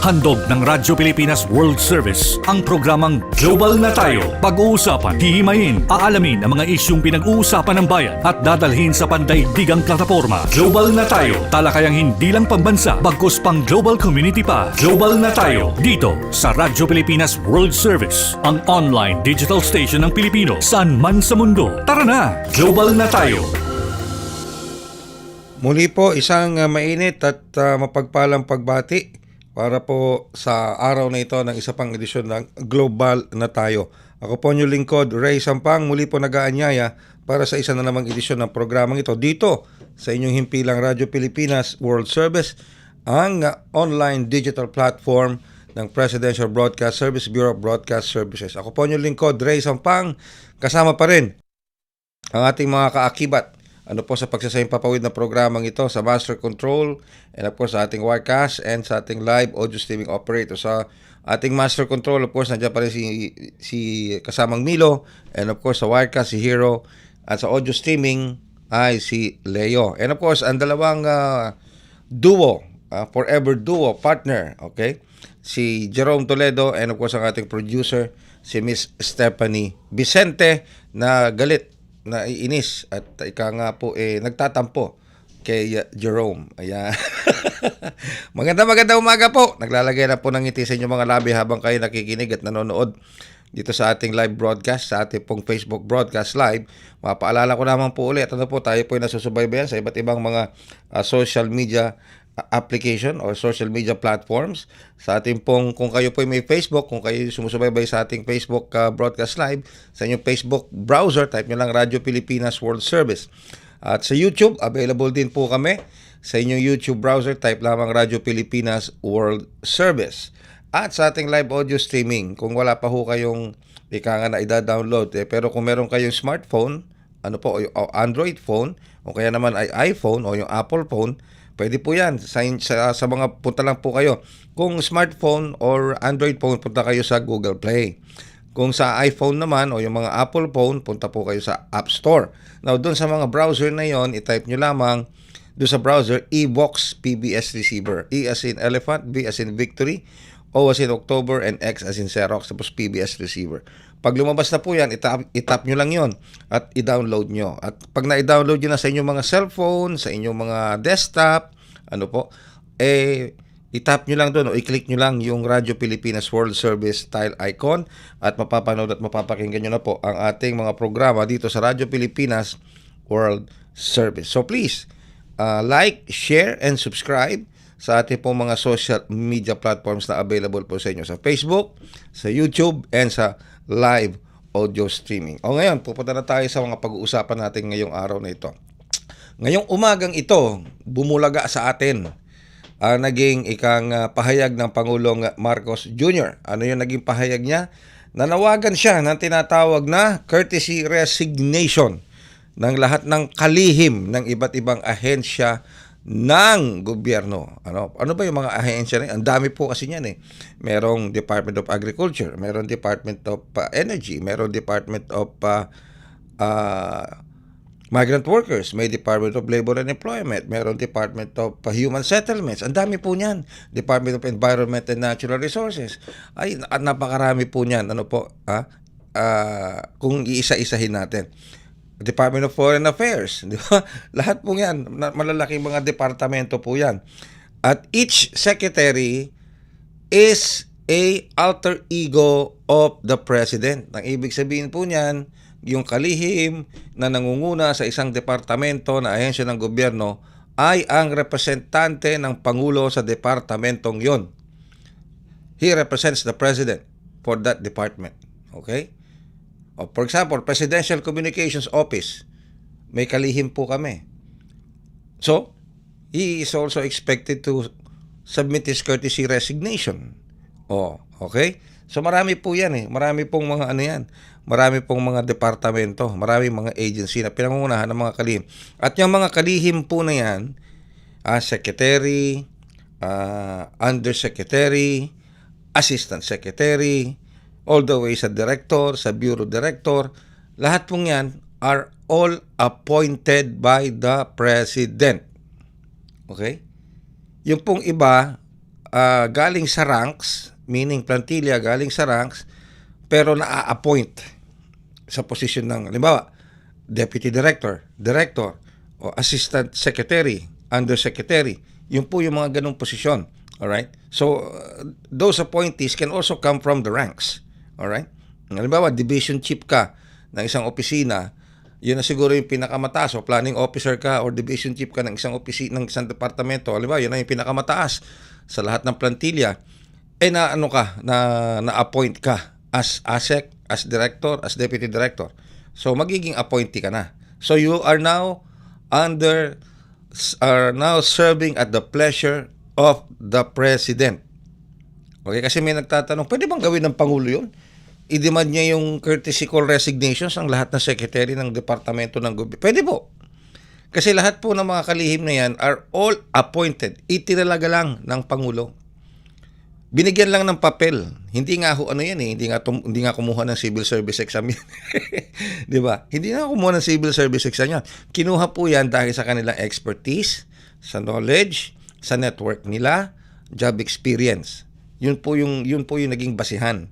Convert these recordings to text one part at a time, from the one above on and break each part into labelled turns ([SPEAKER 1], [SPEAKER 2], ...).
[SPEAKER 1] Handog ng Radyo Pilipinas World Service ang programang Global na Tayo. Pag-uusapan, hihimayin, aalamin ang mga isyung pinag-uusapan ng bayan at dadalhin sa pandaigdigang plataforma. Global na Tayo, talakayang hindi lang pambansa, bagkus pang global community pa. Global na Tayo, dito sa Radyo Pilipinas World Service, ang online digital station ng Pilipino saan man sa mundo. Tara na, Global na Tayo!
[SPEAKER 2] Muli po isang mainit at mapagpalang pagbati para po sa araw na ito ng isa pang edisyon ng Global na Tayo. Ako po yung lingkod, Ray Sampang, muli po nag-aanyaya para sa isa na namang edisyon ng programang ito dito sa inyong himpilang Radyo Pilipinas World Service, ang online digital platform ng Presidential Broadcast Service, Bureau of Broadcast Services. Ako po yung lingkod, Ray Sampang, kasama pa rin ang ating mga kaakibat sa pagsasayang papawid na programang ito sa Master Control and of course sa ating Wirecast and sa ating live audio streaming operator. Sa ating Master Control, of course, nandiyan pa rin si kasamang Milo, and of course sa Wirecast si Hero, at sa audio streaming ay si Leo. And of course, ang dalawang duo, forever duo, partner, okay? Si Jerome Toledo and of course ang ating producer, si Miss Stephanie Vicente, na galit, na iinis at ika nga po nagtatampo kay Jerome. Ayan. Maganda umaga po. Naglalagay na po ng ngiti sa inyong mga labi habang kayo nakikinig at nanonood dito sa ating live broadcast, sa ating pong Facebook broadcast live. Mapaalala ko naman po ulit, tayo po ay nasusubaybayan sa iba't ibang mga social media application or social media platforms. Sa ating pong, kung kayo po may Facebook, kung kayo sumusubaybay sa ating Facebook broadcast live, sa inyong Facebook browser, type nyo lang Radyo Pilipinas World Service. At sa YouTube, available din po kami. Sa inyong YouTube browser, type lamang Radyo Pilipinas World Service. At sa ating live audio streaming, kung wala pa ho kayong na i-download, pero kung meron kayong smartphone, yung Android phone, o kaya naman ay iPhone o yung Apple phone, pwede po yan. Sa mga, punta lang po kayo. Kung smartphone or Android phone, punta kayo sa Google Play. Kung sa iPhone naman o yung mga Apple phone, punta po kayo sa App Store. Now, doon sa mga browser na yon, i-type nyo lamang doon sa browser, eVox PBS Receiver. E as in Elephant, V as in Victory, O as in October, and X as in Xerox, tapos PBS Receiver. Pag lumabas na po yan, itap nyo lang yon at i-download nyo. At pag na-download nyo na sa inyong mga cellphone, sa inyong mga desktop, itap nyo lang doon o i-click nyo lang yung Radyo Pilipinas World Service tile icon at mapapanood at mapapakinggan nyo na po ang ating mga programa dito sa Radyo Pilipinas World Service. So please, like, share, and subscribe sa ating pong mga social media platforms na available po sa inyo sa Facebook, sa YouTube, and sa live audio streaming. Ngayon, pupunta na tayo sa mga pag-uusapan natin ngayong araw na ito. Ngayong umagang ito, bumulaga sa atin ang naging pahayag ng Pangulong Marcos Jr. Ano yung naging pahayag niya? Nanawagan siya ng tinatawag na courtesy resignation ng lahat ng kalihim ng iba't ibang ahensya ng gobyerno. Ano ba yung mga ahensya na yun? Ang dami po kasi niyan Merong Department of Agriculture, merong Department of Energy, merong Department of Migrant Workers, may Department of Labor and Employment, merong Department of Human Settlements. Ang dami po niyan. Department of Environment and Natural Resources. Ay, napakarami po niyan. Kung iisa-isahin natin. Department of Foreign Affairs, di ba? Lahat po yan, malalaking mga departamento po yan. At each secretary is a alter ego of the president. Ang ibig sabihin po niyan, yung kalihim na nangunguna sa isang departamento na ahensya ng gobyerno ay ang representante ng Pangulo sa departamentong yon. He represents the president for that department. Okay? For example, Presidential Communications Office, may kalihim po kami. So, he is also expected to submit his courtesy resignation. Okay? So, marami po yan Marami pong mga yan. Marami pong mga departamento, marami mga agency na pinangungunahan ng mga kalihim. At yung mga kalihim po na yan, secretary, undersecretary, assistant secretary, all the way sa director, sa bureau director, lahat pong yan are all appointed by the President. Okay? Yung pong iba, galing sa ranks, meaning plantilla galing sa ranks, pero na-appoint sa posisyon ng, halimbawa, deputy director, director, o assistant secretary, undersecretary. Yun po yung mga ganong posisyon. Alright? So, those appointees can also come from the ranks. Alright? Halimbawa, division chief ka ng isang opisina, yun na siguro yung pinakamataas, o planning officer ka or division chief ka ng isang opisina, ng isang departamento, halimbawa, yun na yung pinakamataas sa lahat ng plantilla, na-appoint ka as ASEC, as director, as deputy director. So, magiging appointee ka na. So, you are now serving at the pleasure of the President. Okay, kasi may nagtatanong, pwede bang gawin ng Pangulo yun? I-demand niya yung courtesy call resignations ang lahat ng secretary ng departamento ng gobyerno. Pwede po. Kasi lahat po ng mga kalihim na yan are all appointed. Itinalaga lang ng Pangulo. Binigyan lang ng papel. Hindi nga yan eh. Hindi nga kumuha ng civil service exam yan. Di ba? Hindi nga kumuha ng civil service exam yan. Kinuha po yan dahil sa kanilang expertise, sa knowledge, sa network nila, job experience. Yun po yung naging basihan.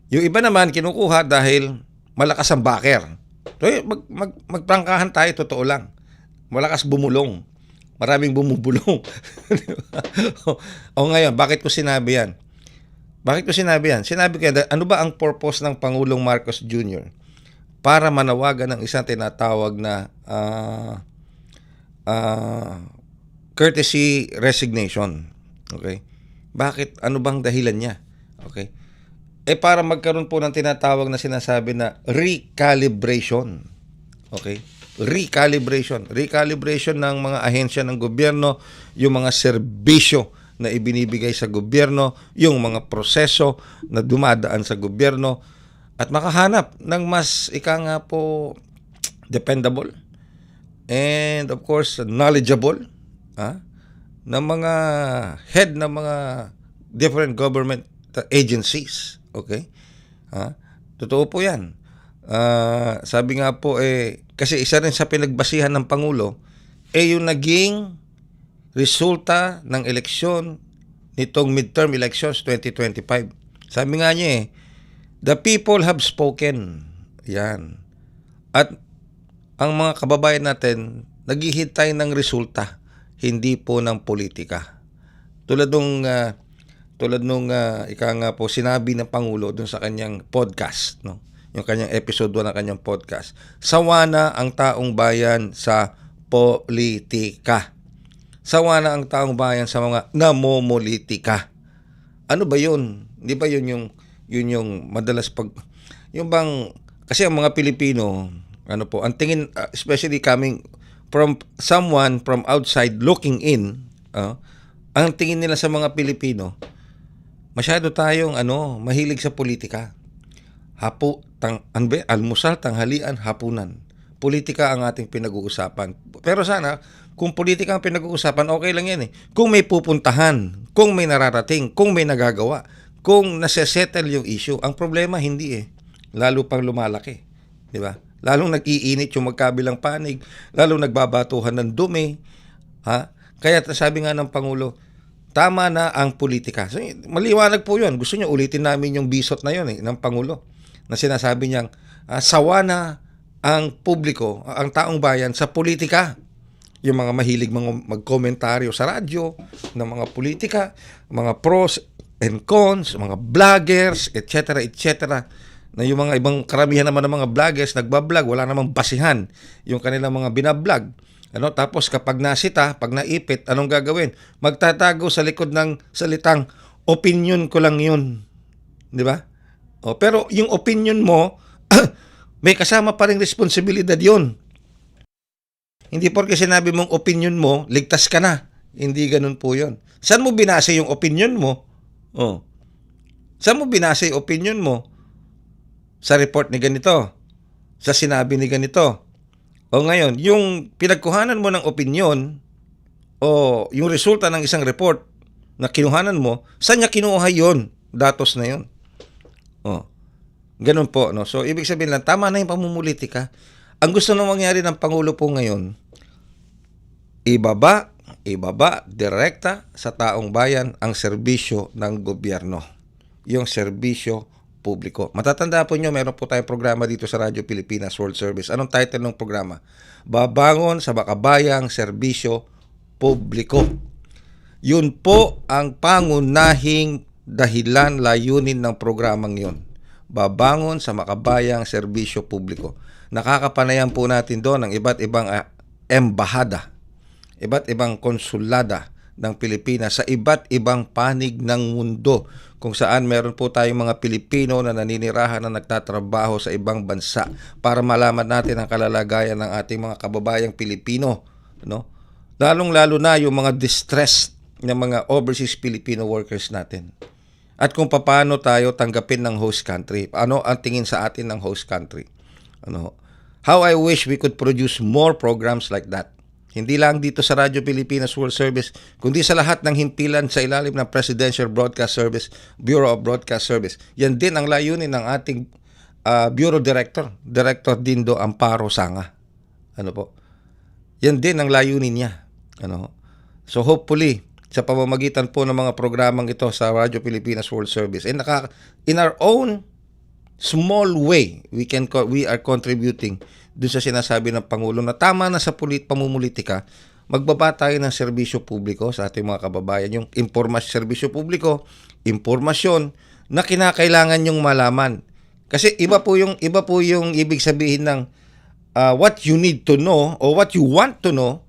[SPEAKER 2] Yung iba naman kinukuha dahil malakas ang backer. So, magprangkahan tayo, totoo lang. Malakas bumulong. Maraming bumubulong. O ngayon, bakit ko sinabi yan? Sinabi ko yan, ano ba ang purpose ng Pangulong Marcos Jr.? Para manawagan ng isang tinatawag na courtesy resignation. Okay? Bakit? Ano bang dahilan niya? Okay? Para magkaroon po ng tinatawag na sinasabi na recalibration. Okay? Recalibration ng mga ahensya ng gobyerno, yung mga serbisyo na ibinibigay sa gobyerno, yung mga proseso na dumadaan sa gobyerno, at makahanap ng mas dependable and of course knowledgeable ng mga head ng mga different government agencies. Okay? Totoo po yan. Sabi nga po, kasi isa rin sa pinagbasihan ng Pangulo, yung naging resulta ng eleksyon nitong midterm elections 2025. Sabi nga niya the people have spoken. Yan. At ang mga kababayan natin, naghihintay ng resulta, hindi po ng politika. Tulad nung ika nga po sinabi ng Pangulo dun sa kanyang podcast, no? Yung kanyang episode 1 ng kanyang podcast. Sawa na ang taong bayan sa politika. Sawa na ang taong bayan sa mga namomolitika. Ano ba yun? Di ba yun yung madalas yung bang, kasi ang mga Pilipino, ang tingin, especially coming from someone from outside looking in, ang tingin nila sa mga Pilipino, masyado tayong mahilig sa politika. Almusal, tanghalian, hapunan. Politika ang ating pinag-uusapan. Pero sana, kung politika ang pinag-uusapan, okay lang yan eh. Kung may pupuntahan, kung may nararating, kung may nagagawa, kung nase-settle yung issue. Ang problema, hindi eh. Lalo pang lumalaki. Di ba? Lalong nag-iinit yung magkabilang panig, lalong nagbabatuhan ng dumi. Kaya sabi nga ng Pangulo, tama na ang politika. So, maliwanag po yun. Gusto niyo ulitin namin yung bisot na yun ng Pangulo. Na sinasabi niyang, sawa na ang publiko, ang taong bayan sa politika. Yung mga mahilig magkomentaryo sa radyo ng mga politika, mga pros and cons, mga vloggers, etc., etc., na yung mga ibang karamihan naman ng mga vloggers nagbablog, wala namang basihan yung kanilang mga binablog. Tapos kapag nasita, pag naipit, anong gagawin? Magtatago sa likod ng salitang opinion ko lang yun. Di ba? Pero yung opinion mo, may kasama pa ring responsibilidad yun. Hindi porke sinabi mong opinion mo, ligtas ka na. Hindi ganun po yun. Saan mo binase yung opinion mo? Saan mo binase yung opinion mo? Sa report ni ganito? Sa sinabi ni ganito? Ngayon, yung pinagkuhanan mo ng opinion o yung resulta ng isang report na kinuhanan mo, saan niya kinuha yun? Datos na yun. Ganun po. No? So, ibig sabihin lang, tama na yung pamumulitika. Ang gusto nang mangyari ng Pangulo po ngayon, ibaba, ibaba direkta sa taong bayan ang serbisyo ng gobyerno, yung serbisyo publiko. Matatanda po nyo, meron po tayong programa dito sa Radyo Pilipinas World Service. Anong title ng programa? Babangon sa makabayang serbisyo publiko. Yun po ang pangunahing dahilan, layunin ng programang yun. Babangon sa makabayang serbisyo publiko. Nakakapanayan po natin doon ang iba't ibang embahada, iba't ibang konsulada ng Pilipinas sa iba't ibang panig ng mundo, kung saan meron po tayong mga Pilipino na naninirahan na nagtatrabaho sa ibang bansa para malaman natin ang kalalagayan ng ating mga kababayang Pilipino, no? Lalong-lalo na yung mga distressed na mga overseas Filipino workers natin. At kung paano tayo tanggapin ng host country. Ano ang tingin sa atin ng host country? How I wish we could produce more programs like that. Hindi lang dito sa Radyo Pilipinas World Service, kundi sa lahat ng himpilan sa ilalim ng Presidential Broadcast Service, Bureau of Broadcast Service. Yan din ang layunin ng ating Bureau Director, Director Dindo Amparo Sanga. Yan din ang layunin niya. So hopefully, sa pamamagitan po ng mga programang ito sa Radyo Pilipinas World Service, in our own small way, we are contributing doon sa sinasabi ng Pangulo na tama na sa pamumulitika, magbaba tayo ng serbisyo publiko sa ating mga kababayan. Yung serbisyo publiko, impormasyon na kinakailangan yung malaman. Kasi iba po yung ibig sabihin ng what you need to know or what you want to know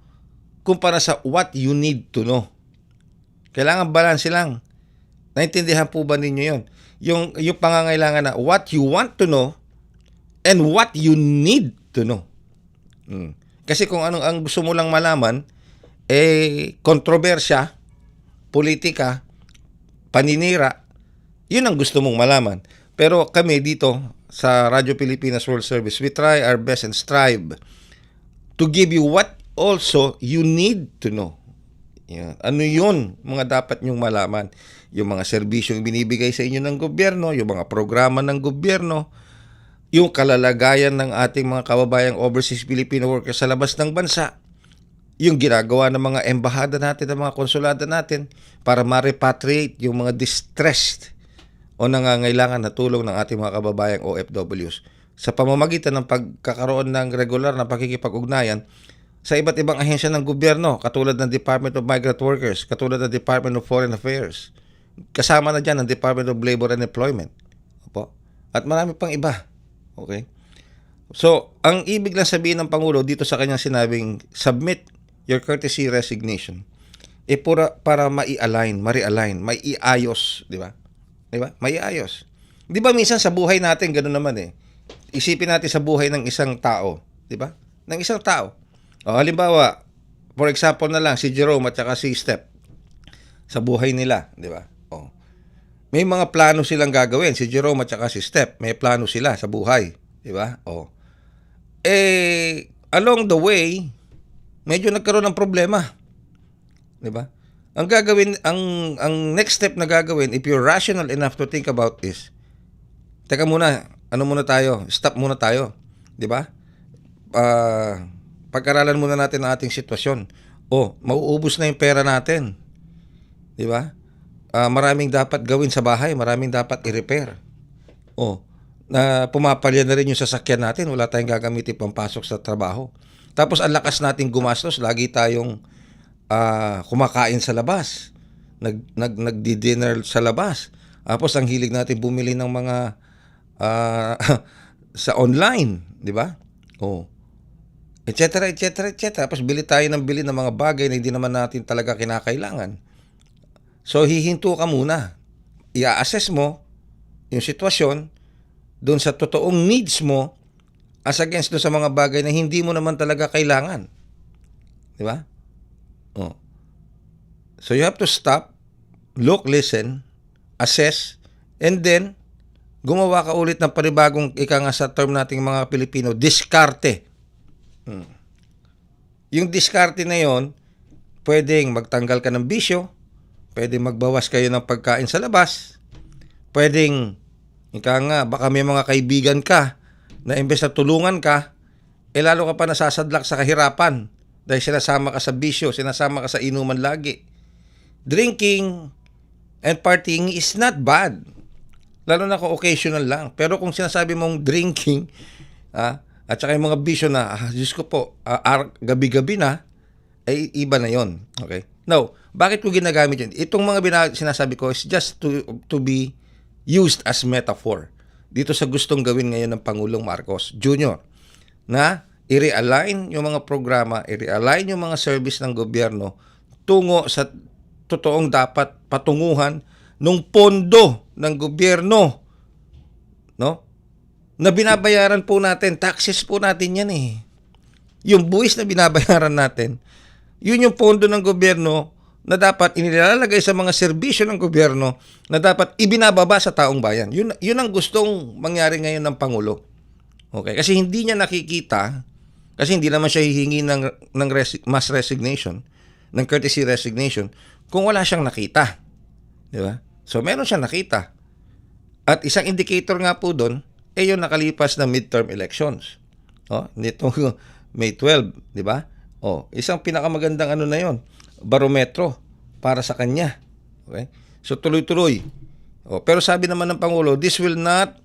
[SPEAKER 2] kumpara sa what you need to know. Kailangan balanse lang. Naintindihan po ba ninyo yun? Yung pangangailangan na what you want to know and what you need to know. Kasi kung anong ang gusto mo lang malaman, kontrobersya, politika, paninira, yun ang gusto mong malaman. Pero kami dito sa Radyo Pilipinas World Service, we try our best and strive to give you what also you need to know. Yan. Ano yun mga dapat nyong malaman? Yung mga serbisyong binibigay sa inyo ng gobyerno, yung mga programa ng gobyerno, yung kalalagayan ng ating mga kababayang overseas Filipino workers sa labas ng bansa, yung ginagawa ng mga embahada natin, ng mga konsulada natin para ma-repatriate yung mga distressed o nangangailangan na tulong ng ating mga kababayang OFWs sa pamamagitan ng pagkakaroon ng regular na pakikipag-ugnayan sa iba't ibang ahensya ng gobyerno, katulad ng Department of Migrant Workers, katulad ng Department of Foreign Affairs. Kasama na dyan ang Department of Labor and Employment. Opo. At marami pang iba. Okay? So, ang ibig lang sabihin ng Pangulo dito sa kanyang sinabing, submit your courtesy resignation, para ma-realign, maiayos, di ba? Di ba? Maiayos. Di ba minsan sa buhay natin, gano'n naman Isipin natin sa buhay ng isang tao, di ba? Ng isang tao. Halimbawa, for example na lang, si Jerome at saka si Step, sa buhay nila, di ba? May mga plano silang gagawin. Si Jerome at saka si Step, may plano sila sa buhay, di ba? Along the way, medyo nagkaroon ng problema, di ba? Ang gagawin, ang next step na gagawin, if you're rational enough to think about is, teka muna, stop muna tayo, di ba? Pag-aralan muna natin ang ating sitwasyon. Mauubos na yung pera natin. Di ba? Maraming dapat gawin sa bahay, maraming dapat i-repair. Na pumapalya na rin yung sasakyan natin, wala tayong gagamitin pampasok sa trabaho. Tapos ang lakas nating gumastos, lagi tayong kumakain sa labas. Nagdi-dinner sa labas. Tapos ang hilig natin bumili ng mga sa online, di ba? Etc. Tapos bili tayo ng mga bagay na hindi naman natin talaga kinakailangan. So hihinto ka muna. I-assess mo yung sitwasyon doon sa totoong needs mo as against doon sa mga bagay na hindi mo naman talaga kailangan. Di ba? So you have to stop, look, listen, assess, and then gumawa ka ulit ng panibagong, ika nga sa term nating mga Pilipino, diskarte. Yung diskarte na yon, pwedeng magtanggal ka ng bisyo, pwedeng magbawas kayo ng pagkain sa labas, pwedeng, ika nga, baka may mga kaibigan ka na imbes na tulungan ka, lalo ka pa nasasadlak sa kahirapan Dahil sinasama ka sa bisyo, sinasama ka sa inuman lagi. Drinking and partying is not bad. Lalo na kung occasional lang. Pero kung sinasabi mong drinking, at saka yung mga bisyo na, Diyos ko po, gabi-gabi na, ay iba na yon. Okay? Now, bakit ko ginagamit yun? Itong mga sinasabi ko is just to be used as metaphor dito sa gustong gawin ngayon ng Pangulong Marcos Jr. na i-realign yung mga programa, i-realign yung mga service ng gobyerno tungo sa totoong dapat patunguhan ng pondo ng gobyerno, no? Na binabayaran po natin, taxes po natin yan eh. Yung buwis na binabayaran natin, yun yung pondo ng gobyerno na dapat inilalagay sa mga serbisyo ng gobyerno na dapat ibinababa sa taong bayan. Yun ang gustong mangyari ngayon ng Pangulo. Okay? Kasi hindi niya nakikita, kasi hindi naman siya hihingi ng mass resignation, ng courtesy resignation, kung wala siyang nakita. Di ba? So, meron siyang nakita. At isang indicator nga po doon, yung nakalipas na midterm elections. Nitong May 12, di ba? Isang pinakamagandang na yon, barometro para sa kanya. Okay? So tuloy-tuloy. Pero sabi naman ng Pangulo, this will not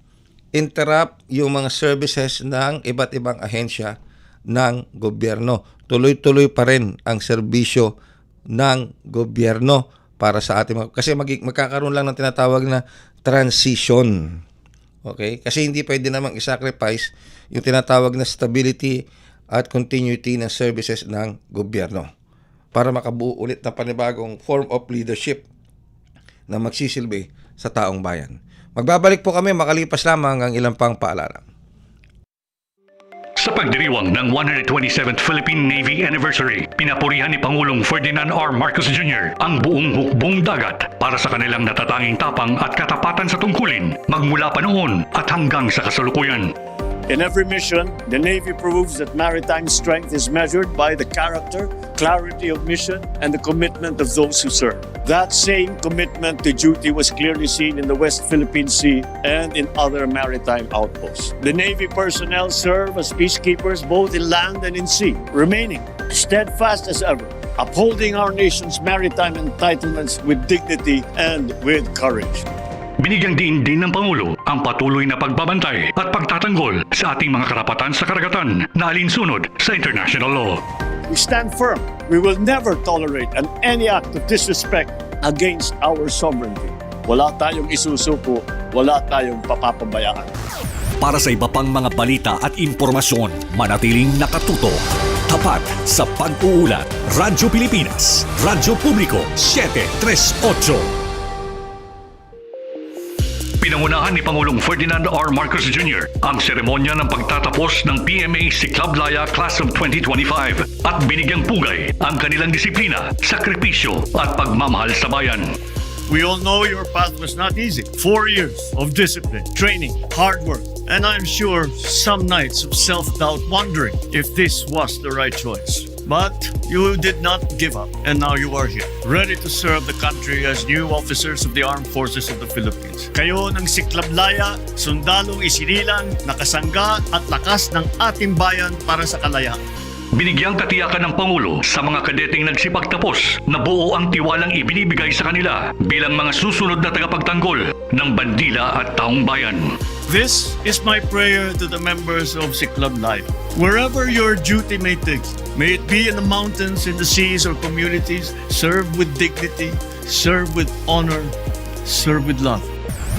[SPEAKER 2] interrupt yung mga services ng iba't ibang ahensya ng gobyerno. Tuloy-tuloy pa rin ang serbisyo ng gobyerno para sa ating kasi magkakaroon lang ng tinatawag na transition. Okay? Kasi hindi pwede namang i-sacrifice yung tinatawag na stability at continuity ng services ng gobyerno para makabuo ulit na panibagong form of leadership na magsisilbi sa taong bayan. Magbabalik po kami makalipas lamang ang ilang pang paalala.
[SPEAKER 1] Sa pagdiriwang ng 127th Philippine Navy Anniversary, pinapurihan ni Pangulong Ferdinand R. Marcos Jr. ang buong hukbong dagat para sa kanilang natatanging tapang at katapatan sa tungkulin magmula pa noon at hanggang sa kasalukuyan.
[SPEAKER 3] In every mission, the Navy proves that maritime strength is measured by the character, clarity of mission, and the commitment of those who serve. That same commitment to duty was clearly seen in the West Philippine Sea and in other maritime outposts. The Navy personnel serve as peacekeepers both in land and in sea, remaining steadfast as ever, upholding our nation's maritime entitlements with dignity and with courage.
[SPEAKER 1] Binigyang diin din ng Pangulo ang patuloy na pagbabantay at pagtatanggol sa ating mga karapatan sa karagatan na alinsunod sa international law.
[SPEAKER 3] We stand firm. We will never tolerate any act of disrespect against our sovereignty. Wala tayong isusuko, wala tayong papapabayaan.
[SPEAKER 1] Para sa iba pang mga balita at impormasyon, manatiling nakatuto. Tapat sa pag-uulat. Radyo Pilipinas, Radyo Publiko, 738. Pinangunahan ni Pangulong Ferdinand R. Marcos Jr. ang seremonya ng pagtatapos ng PMA Siklablaya Class of 2025 at binigyang pugay ang kanilang disiplina, sakripisyo at pagmamahal sa bayan.
[SPEAKER 3] We all know your path was not easy. 4 years of discipline, training, hard work, and I'm sure some nights of self-doubt wondering if this was the right choice. But you did not give up, and now you are here, ready to serve the country as new officers of the Armed Forces of the Philippines. Kayo ng Siklablaya, sundalong isinilang, nakasangga at lakas ng ating bayan para sa kalayaan.
[SPEAKER 1] Binigyang katiyakan ng Pangulo sa mga kadeteng nagsipagtapos na buo ang tiwalang ibinibigay sa kanila bilang mga susunod na tagapagtanggol ng bandila at taong bayan.
[SPEAKER 3] This is my prayer to the members of Siklablaya. Wherever your duty may take, may it be in the mountains, in the seas, or communities, serve with dignity, serve with honor, serve with love.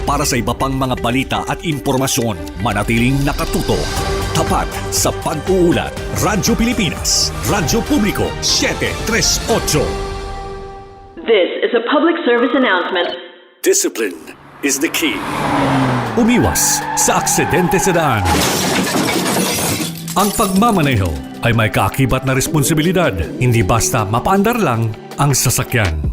[SPEAKER 1] Para sa iba pang mga balita at impormasyon, manatiling nakatuto. Tapat sa pag-uulat. Radyo Pilipinas, Radyo Publiko, 738.
[SPEAKER 4] This is a public service announcement.
[SPEAKER 3] Discipline is the key.
[SPEAKER 1] Umiwas sa aksidente sa daan. Ang pagmamaneho ay may kaakibat na responsibilidad, hindi basta mapaandar lang ang sasakyan.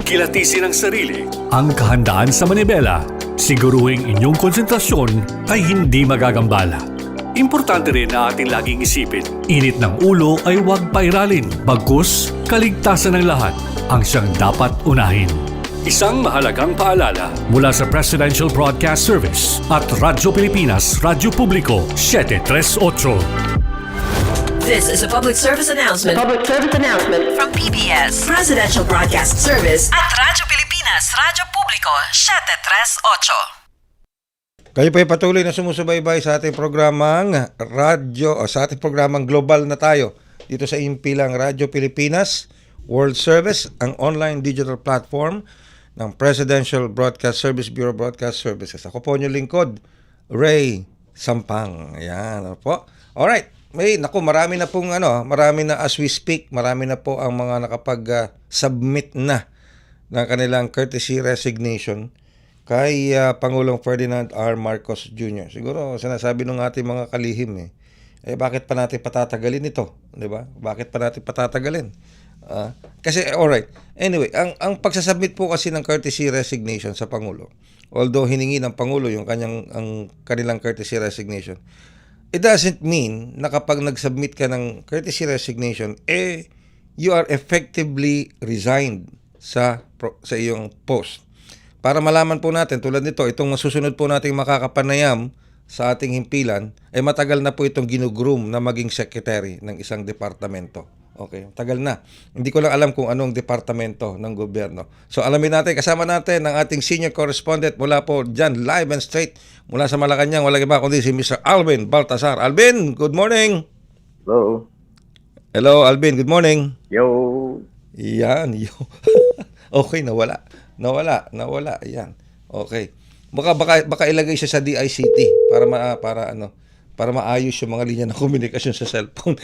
[SPEAKER 1] Kilatisin ang sarili, ang kahandaan sa manibela, siguruhing inyong konsentrasyon ay hindi magagambala. Importante rin na ating laging isipin, init ng ulo ay huwag pairalin, bagkus kaligtasan ng lahat ang siyang dapat unahin. Isang mahalagang paalala mula sa Presidential Broadcast Service at Radyo Pilipinas, Radyo Publiko, 738.
[SPEAKER 5] This is a public service announcement
[SPEAKER 4] Public service announcement.
[SPEAKER 5] from PBS, Presidential Broadcast Service at Radyo Pilipinas, Radyo Publiko, 738.
[SPEAKER 2] Kayo po ay patuloy na sumusubaybay sa ating programang Global na Tayo dito sa Impilang Radyo Pilipinas World Service, ang online digital platform ng Presidential Broadcast Service Bureau Broadcast Services. Ako po yung lingkod, Ray Sampang. Ayan, ano po. Alright. Marami na as we speak, marami na po ang mga nakapag-submit na ng kanilang courtesy resignation kay Pangulong Ferdinand R. Marcos Jr. Siguro sinasabi ng ating mga kalihim bakit pa natin patatagalin ito, 'di ba? Bakit pa natin patatagalin? Kasi alright. Anyway, ang pagsasubmit po kasi ng courtesy resignation sa Pangulo, although hiningi ng Pangulo yung kanilang courtesy resignation, it doesn't mean na kapag nag-submit ka ng courtesy resignation, you are effectively resigned sa iyong post. Para malaman po natin, tulad nito, itong masusunod po nating makakapanayam sa ating himpilan, matagal na po itong ginugroom na maging secretary ng isang departamento. Okay, tagal na. Hindi ko lang alam kung anong departamento ng gobyerno. So alamin natin, kasama natin ang ating senior correspondent mula po dyan, live and straight, mula sa Malacanang, walang iba kundi si Mr. Alvin Baltasar. Alvin, good morning!
[SPEAKER 6] Hello.
[SPEAKER 2] Hello, Alvin, good morning!
[SPEAKER 6] Yo.
[SPEAKER 2] Yan, yo. Okay, nawala. Yan. Okay. Baka ilagay siya sa DICT para maayos yung mga linya ng komunikasyon sa cellphone.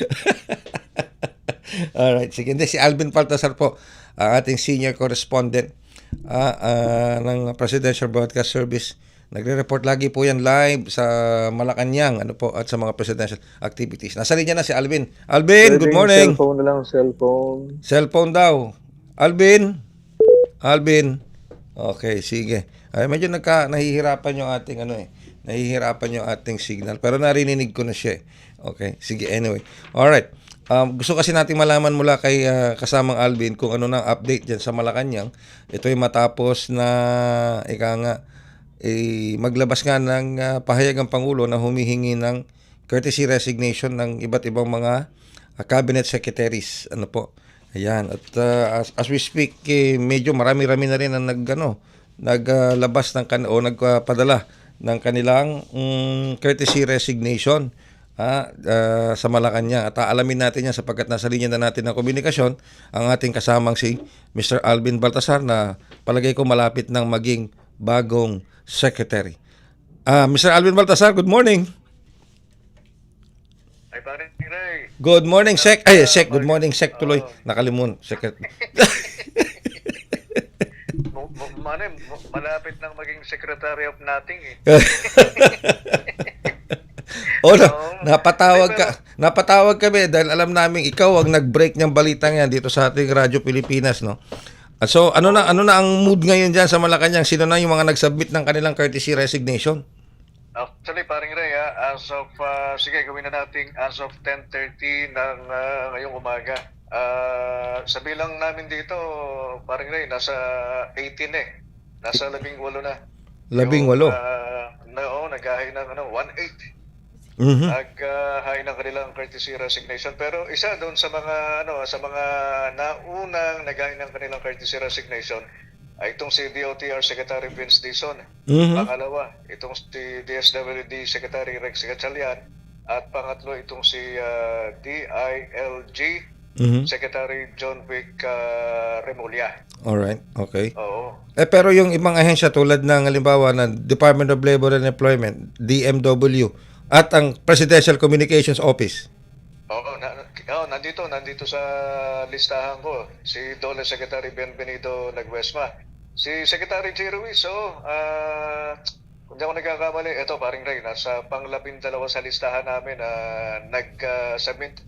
[SPEAKER 2] Alright, sige. Hindi, si Alvin Baltasar po, ang ating senior correspondent ng Presidential Broadcast Service. Nagre-report lagi po yan live sa Malacanang at sa mga presidential activities. Nasa linya na si Alvin. Alvin, good morning.
[SPEAKER 6] Cellphone na lang, cellphone.
[SPEAKER 2] Cellphone daw. Alvin. Okay, sige. Medyo nahihirapan yung ating nahihirapan yung ating signal, pero narinig ko na siya. Okay, sige, anyway. Alright. Gusto kasi natin malaman mula kay kasamang Alvin kung ano nang update dyan sa Malacanang. Ito ay matapos na maglabas nga ng pahayag ang Pangulo na humihingi ng courtesy resignation ng iba't ibang mga cabinet secretaries. Ayan. At as we speak, medyo marami-rami na rin ang naglabas nagpadala ng kanilang courtesy resignation sa Malacanang. At alamin natin yan sapagkat nasa linya na natin ng komunikasyon ang ating kasamang si Mr. Alvin Baltasar na palagay ko malapit ng maging bagong secretary. Mr. Alvin Baltasar, good morning.
[SPEAKER 6] Ay, pare, Ray.
[SPEAKER 2] Good morning, Sec. Sec, good morning, Sec tuloy. Nakalimun, Sec.
[SPEAKER 6] Malapit nang maging secretary of nothing
[SPEAKER 2] napatawag kami dahil alam namin ikaw ang nag-break ng balitang yan dito sa ating Radyo Pilipinas, no? So, ano na ang mood ngayon diyan sa Malacanang? Sino na yung mga nag-submit ng kanilang courtesy resignation?
[SPEAKER 6] Actually, paring Ray, as of, gawin na natin as of 10:30 ng ngayong umaga. Sa bilang namin dito, paring Ray, nasa 18 Nasa 18 na.
[SPEAKER 2] 18?
[SPEAKER 6] Naghahay ng 1/8. Naghahay ng kanilang courtesy resignation. Pero isa doon sa mga naunang naghahay ng kanilang courtesy resignation ay itong si DOTR Secretary Vince Dizon. Pangalawa, itong si DSWD Secretary Rex Gatchalian. At pangatlo, itong si DILG Secretary John Wick Remulla.
[SPEAKER 2] Alright, okay.
[SPEAKER 6] Oo.
[SPEAKER 2] Pero yung ibang ahensya tulad ng halimbawa ng Department of Labor and Employment, DMW, at ang Presidential Communications Office.
[SPEAKER 6] Oo, nandito sa listahan ko si Dole Secretary Benvenido Nagwesma. Si Secretary J. Ruiz, kung di ako nagkakamali, ito paring Ray, nasa pang-12 sa listahan namin na nag-submit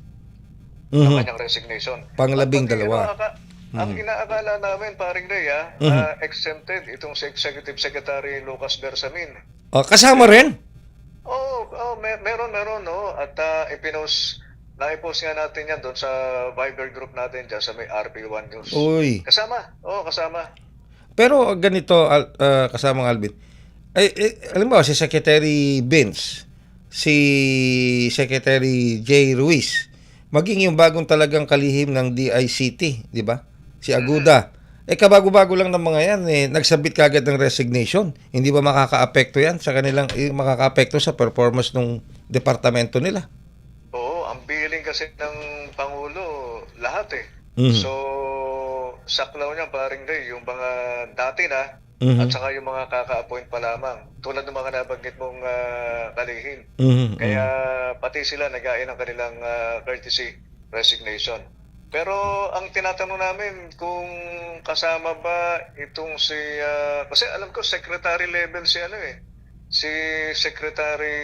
[SPEAKER 6] ng kanyang resignation.
[SPEAKER 2] Pang-12.
[SPEAKER 6] Ang inaakala namin, paring Ray, exempted itong si Executive Secretary Lucas Bersamin.
[SPEAKER 2] Kasama rin?
[SPEAKER 6] Meron, no? At naipost nga natin yan doon sa Viber group natin dyan sa may RP1 News.
[SPEAKER 2] Uy.
[SPEAKER 6] Kasama.
[SPEAKER 2] Pero ganito, kasamang Alvin, alam mo, si Secretary Vince, si Secretary J. Ruiz, maging yung bagong talagang kalihim ng DICT, di ba? Si Aguda. Kabago-bago lang ng mga yan, nagsabit kagad ng resignation. Hindi ba makaka-apekto yan sa kanilang, makaka-apekto sa performance ng departamento nila?
[SPEAKER 6] Oo, ang billing kasi ng Pangulo, lahat eh.
[SPEAKER 2] Mhm.
[SPEAKER 6] So, saklaw niya paring Ray, yung mga dati na,
[SPEAKER 2] Mhm.
[SPEAKER 6] at saka yung mga kaka-appoint pa lamang. Tulad ng mga nabanggit mong kalihim.
[SPEAKER 2] Mhm.
[SPEAKER 6] Kaya pati sila nag-ain ng kanilang courtesy resignation. Pero ang tinatanong namin kung kasama ba itong si kasi alam ko secretary level si si Secretary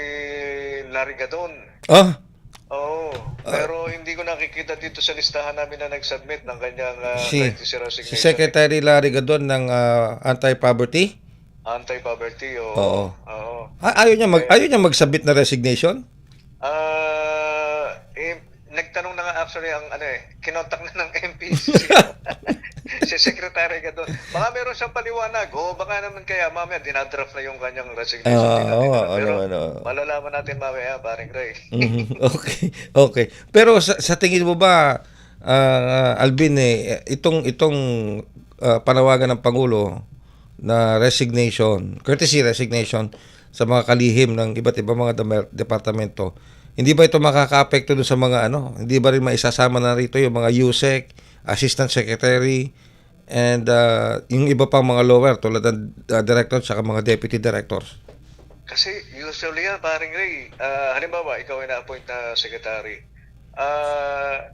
[SPEAKER 6] Larry Gadon.
[SPEAKER 2] Ah,
[SPEAKER 6] Oo, pero hindi ko nakikita dito sa listahan namin na nag-submit ng kanyang
[SPEAKER 2] si,
[SPEAKER 6] courtesy
[SPEAKER 2] si
[SPEAKER 6] resignation.
[SPEAKER 2] Secretary Larry Gadon ng Anti-Poverty?
[SPEAKER 6] Anti-poverty o
[SPEAKER 2] Oo.
[SPEAKER 6] oo.
[SPEAKER 2] Ayaw niya magsabit na resignation?
[SPEAKER 6] Nagtanong na nga actually ang kinontak na ng MP si Secretary Gadon. Baka meron siyang paliwanag o baka naman kaya mamaya dinadraft na yung kanyang resignation. Pero malalaman natin mamaya, paring Ray.
[SPEAKER 2] Okay. Pero sa tingin mo ba, Alvin, itong panawagan ng Pangulo na resignation, courtesy resignation sa mga kalihim ng iba't ibang mga departamento, hindi ba ito makaka-apekto doon sa mga hindi ba rin maisasama na rito yung mga USEC, Assistant Secretary, and yung iba pang mga lower tulad ng director at mga deputy directors?
[SPEAKER 6] Kasi usually yan, paring Ray, halimbawa, ikaw ay na-appoint na secretary.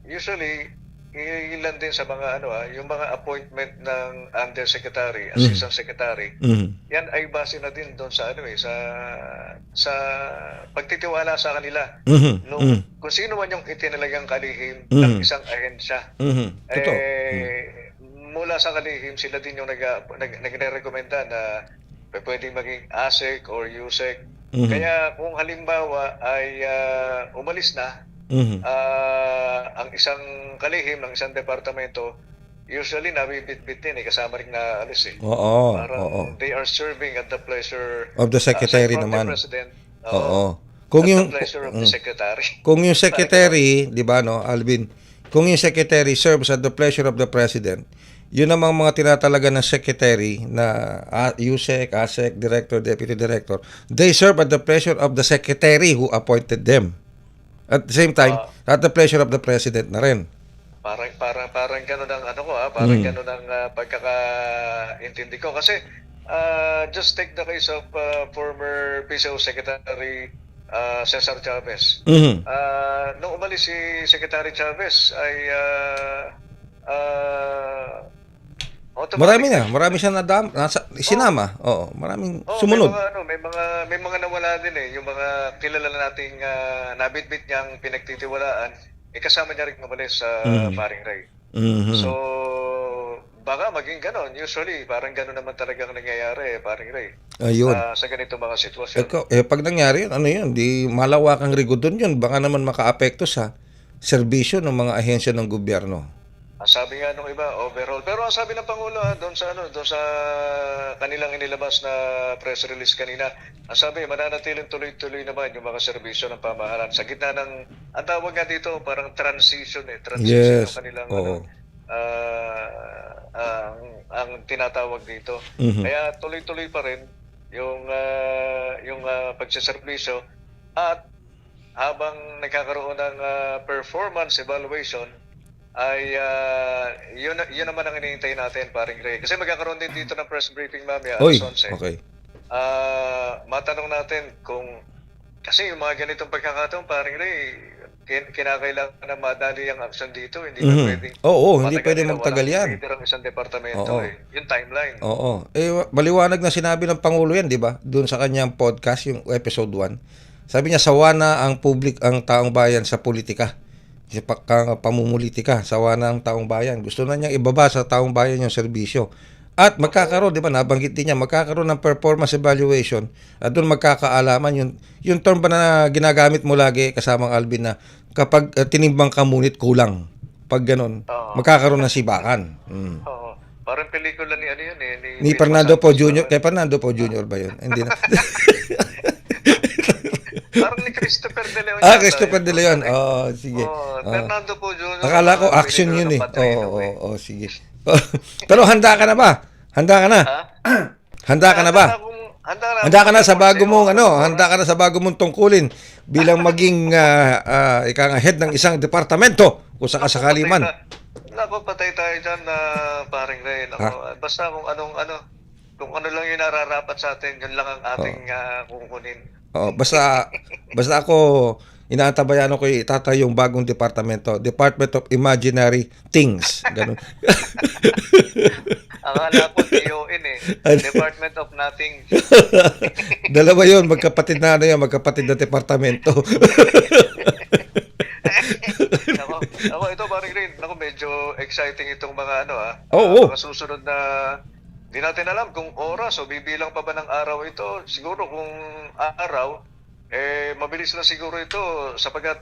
[SPEAKER 6] Usually, ilan din sa mga yung mga appointment ng undersecretary, assistant secretary.
[SPEAKER 2] Mhm.
[SPEAKER 6] Yan ay base na din doon sa sa pagtitiwala sa kanila. Kung sino man yung itinalagang kalihim ng isang ahensya.
[SPEAKER 2] Totoo.
[SPEAKER 6] Mula sa kalihim, sila din yung nagre-recommenda na pwedeng maging ASEC or USEC. Kaya kung halimbawa ay umalis na ang isang kalihim ng isang departamento, usually nabibitbit din kasama rin na alis
[SPEAKER 2] Oo.
[SPEAKER 6] They are serving at the pleasure
[SPEAKER 2] Of the secretary
[SPEAKER 6] aside from
[SPEAKER 2] naman.
[SPEAKER 6] the president.
[SPEAKER 2] Oo.
[SPEAKER 6] Kung at the pleasure of the secretary.
[SPEAKER 2] Kung yung secretary, di ba Alvin, kung yung secretary serves at the pleasure of the president, yun namang mga tinatalaga ng secretary na USEC, ASEC, director, deputy director, they serve at the pleasure of the secretary who appointed them. At the same time, at the pleasure of the president na rin.
[SPEAKER 6] Parang gano'n ang parang gano'n ang pagkakaintindi ko. Kasi just take the case of former PCO Secretary Cesar Chavez. Nung umalis si Secretary Chavez ay
[SPEAKER 2] Marami siya sinama. Oo, maraming sumunod.
[SPEAKER 6] May mga nawala din yung mga kilala nating nabitbit niyang pinagtitiwalaan, kasama niya rin umalis sa paring Ray. So baka maging ganon. Usually parang ganon naman talaga ang nangyayari paring Ray.
[SPEAKER 2] Ayun.
[SPEAKER 6] Sa ganito mga sitwasyon.
[SPEAKER 2] Pag nangyari yun, di malawakang rigudon yun, baka naman makaapekto sa serbisyo ng mga ahensya ng gobyerno.
[SPEAKER 6] Ang sabi nga nung iba, overall. Pero ang sabi ng Pangulo, doon sa kanilang inilabas na press release kanina, ang sabi, mananatiling tuloy-tuloy naman yung mga serbisyo ng pamahalaan. Sa gitna ng, ang tawag nga dito, parang transition
[SPEAKER 2] Yes.
[SPEAKER 6] ng kanilang,
[SPEAKER 2] Oo.
[SPEAKER 6] ang tinatawag dito. Kaya tuloy-tuloy pa rin yung pagsiservisyo at habang nagkakaroon ng performance evaluation, ay yun naman ang hinihintay natin, paring Ray. Kasi magkakaroon din dito ng press briefing mamaya alas 11.
[SPEAKER 2] Okay.
[SPEAKER 6] Matanong natin kung kasi yung mga ganitong pagkakataon, paring Ray, kinakailangan na madali ang action dito. Hindi na pwedeng
[SPEAKER 2] hindi pwedeng magtagal yan.
[SPEAKER 6] Leader ang isang departamento yung timeline.
[SPEAKER 2] Oo. Maliwanag na sinabi ng Pangulo yan, di ba? Doon sa kanyang podcast, yung episode 1. Sabi niya, sawa na ang taong bayan sa politika. Pamumulitika, sawa na ang taong bayan. Gusto na niyang ibaba sa taong bayan yung serbisyo. At magkakaroon, di ba, nabanggit din niya, magkakaroon ng performance evaluation at doon magkakaalaman yung term ba na ginagamit mo lagi kasamang Alvin na kapag tinimbang ka ngunit kulang. Pag ganun, magkakaroon ng sibakan.
[SPEAKER 6] Oo. Parang pelikula ni
[SPEAKER 2] Ni Fernando Po Jr. Kay Fernando Po Jr. ba yun? Hindi na.
[SPEAKER 6] Parang ni Christopher De Leon.
[SPEAKER 2] Christopher De Leon. Sige.
[SPEAKER 6] Fernando po Jr.
[SPEAKER 2] Akala ko action yun eh.
[SPEAKER 6] Patrino,
[SPEAKER 2] Sige. Pero handa ka na ba? Handa ka na?
[SPEAKER 6] Ha?
[SPEAKER 2] Handa ka na ba? Handa ka na sa bago mong handa ka na sa bago mong tungkulin bilang maging ika nga head ng isang departamento kung sakasakali man.
[SPEAKER 6] Naku, patay tayo dyan na paring Ray. Basta kung kung ano lang yung nararapat sa atin, yun lang ang ating kukunin.
[SPEAKER 2] Basta ako inaantabayan ko itatay yung bagong departamento, Department of Imaginary Things. Ganun.
[SPEAKER 6] Akala ko DON Department of Nothing.
[SPEAKER 2] Dalawa yun, magkapatid na magkapatid na departamento.
[SPEAKER 6] Ako, ito paring Ray. Naku, medyo exciting itong mga mga susunod na di natin alam kung oras o bibilang pa ba ng araw ito. Siguro kung araw, mabilis na siguro ito sapagkat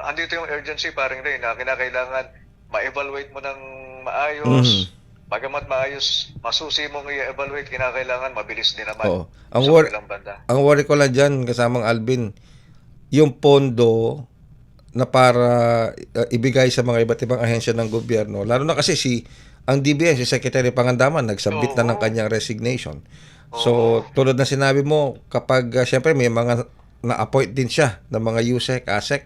[SPEAKER 6] andito yung urgency paring Ray na kinakailangan ma-evaluate mo ng maayos. Bagamat maayos, masusi mong i-evaluate, kinakailangan mabilis din naman
[SPEAKER 2] Ang
[SPEAKER 6] sa ilang banda.
[SPEAKER 2] Ang worry ko lang dyan, kasamang Alvin, yung pondo na para ibigay sa mga iba't ibang ahensya ng gobyerno, lalo na kasi ang DBM, si Secretary Pangandaman, nagsubmit na ng kanyang resignation. So, tulad na sinabi mo, kapag siyempre may mga na-appoint din siya ng mga USEC, ASEC,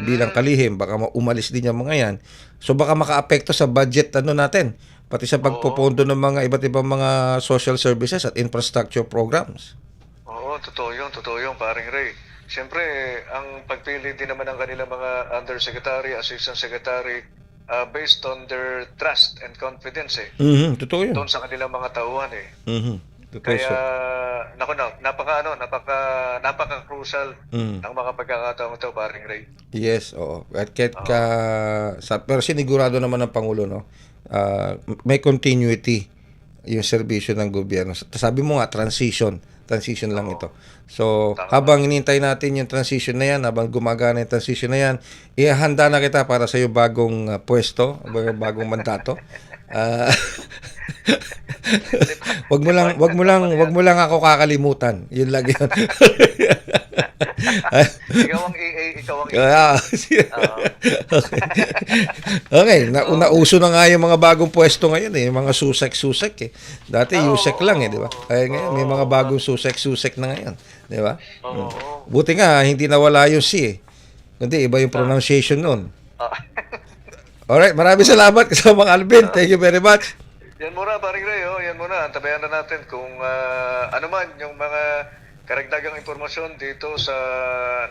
[SPEAKER 2] bilang kalihim, baka umalis din yung mga yan. So, baka maka-apekto sa budget natin, pati sa pagpopondo ng mga iba't ibang mga social services at infrastructure programs.
[SPEAKER 6] Oo, totoo yun, paring Ray. Siyempre, ang pagpili din naman ng kanilang mga undersecretary, assistant secretary, based on their trust and confidence
[SPEAKER 2] Totoo yun.
[SPEAKER 6] doon sa kanilang mga tauhan
[SPEAKER 2] Totoo.
[SPEAKER 6] Kaya napaka-crucial ng mga pagkakataong ito, paring Ray.
[SPEAKER 2] Yes, oo. At pero sinigurado naman ng Pangulo, may continuity yung serbisyo ng gobyerno. Sabi mo nga, transition lang ito. So, habang hinintay natin yung transition na yan, habang gumagana yung transition na yan, ihahanda na kita para sa iyo bagong pwesto, bagong mandato. Wag mo lang ako kakalimutan. Yun lang yun.
[SPEAKER 6] Ikaw ang EA, ikaw ang EA.
[SPEAKER 2] Okay, nauso na nga yung mga bagong pwesto ngayon mga susek. Dati USEC lang di ba? Kaya ngayon may mga bagong susek na ngayon, di ba? Buti nga hindi nawala yung C kundi iba yung pronunciation noon. Alright, maraming salamat kasama Alvin. Thank you very much.
[SPEAKER 6] Yan muna, paring Ray, yan muna. Antabayan na natin kung ano man yung mga karagdagang impormasyon dito sa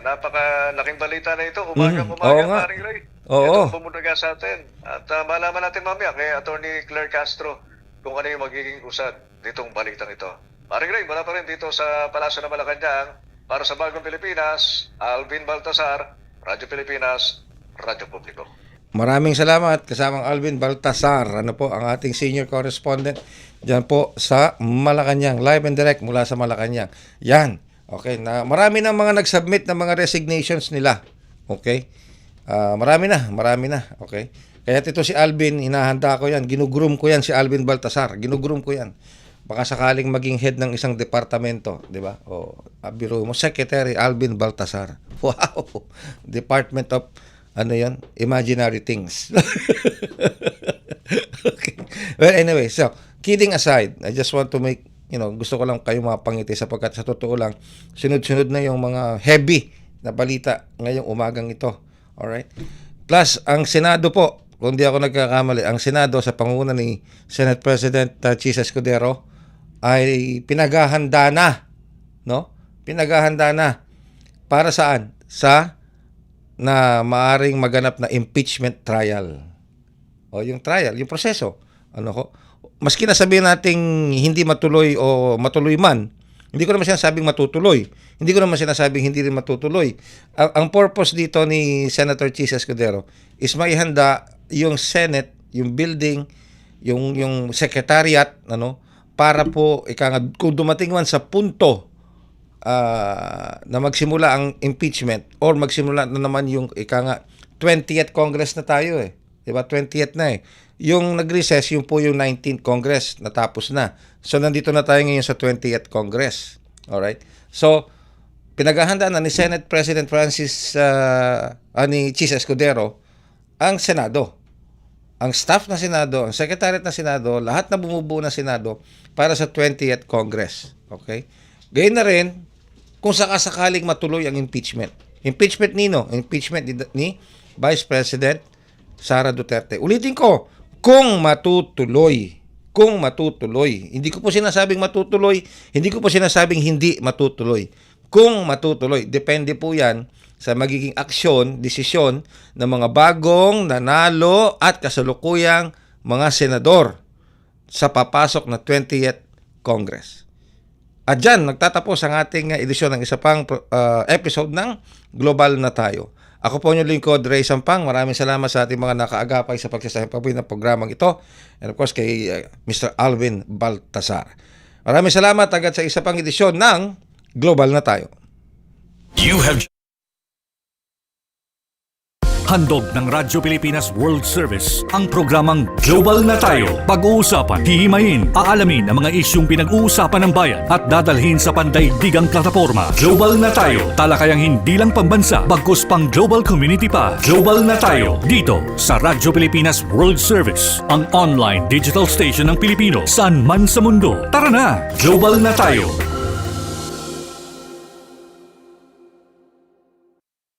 [SPEAKER 6] napakalaking balita na ito. Umagang-umaga, paring Ray. Ito bumunaga sa atin. At malaman natin mamaya kay Attorney Claire Castro kung ano yung magiging usad ditong balitang ito. Paring Ray, mula pa rin dito sa Palasyo ng Malacanang para sa Bagong Pilipinas, Alvin Baltasar, Radyo Pilipinas, Radyo Publiko.
[SPEAKER 2] Maraming salamat kasamang Alvin Baltasar, ang ating senior correspondent diyan po sa Malacanang, live and direct mula sa Malacanang. Yan. Okay, na marami na mga nag-submit ng mga resignations nila. Okay? Marami na. Okay? Kaya ito si Alvin, hinahanda ko yan, ginugroom ko yan si Alvin Baltasar. Ginugroom ko yan. Baka sakaling maging head ng isang departamento, di ba? Biro mo, Secretary Alvin Baltasar. Wow! Department of Imaginary Things. Okay. Well, anyway, so, kidding aside, I just want to make, gusto ko lang kayo mapangiti sapagkat sa totoo lang, sunod-sunod na yung mga heavy na balita ngayong umagang ito. Alright? Plus, ang Senado po, kung di ako nagkakamali, ang Senado sa pangunguna ni Senate President Chis Escudero ay pinaghahanda na. Pinaghahanda na. Para saan? Na maaring maganap na impeachment trial. Yung trial, yung proseso. Maski na sabihin nating hindi matuloy o matuloy man, hindi ko naman sinasabing matutuloy. Hindi ko naman sinasabing hindi rin matutuloy. Ang purpose dito ni Senator Chis Escudero is maihanda yung Senate, yung building, yung secretariat, para po, kung dumating man sa punto na magsimula ang impeachment or magsimula na naman yung 20th Congress na tayo diba? 20th na yung nag-recess yung po yung 19th Congress natapos na. So nandito na tayo ngayon sa 20th Congress. Alright? So pinaghahandaan na ni Senate President ni Chis Escudero ang Senado. Ang staff ng Senado, ang Secretariat ng Senado, lahat na bumubuo ng Senado para sa 20th Congress. Okay? Gayun na rin, kung sakasakaling matuloy ang impeachment. Impeachment Impeachment ni Vice President Sara Duterte. Ulitin ko, kung matutuloy. Hindi ko po sinasabing matutuloy, hindi ko po sinasabing hindi matutuloy. Kung matutuloy, depende po yan sa magiging aksyon, desisyon ng mga bagong nanalo at kasalukuyang mga senador sa papasok na 20th Congress. At dyan, nagtatapos ang ating edisyon ng isa pang episode ng Global na Tayo. Ako po yung lingkod, Ray Sampang. Maraming salamat sa ating mga nakaagapay sa pagsasahipabay ng programang ito. And of course, kay Mr. Alvin Baltasar. Maraming salamat agad sa isa pang edisyon ng Global na Tayo.
[SPEAKER 1] Handog ng Radyo Pilipinas World Service ang programang Global na Tayo. Pag-uusapan, hihimayin, aalamin ang mga isyung pinag-uusapan ng bayan at dadalhin sa pandaigdigang plataforma. Global na Tayo, talakayang hindi lang pambansa, bagkus pang global community pa. Global na Tayo, dito sa Radyo Pilipinas World Service, ang online digital station ng Pilipino saan man sa mundo. Tara na, Global na Tayo.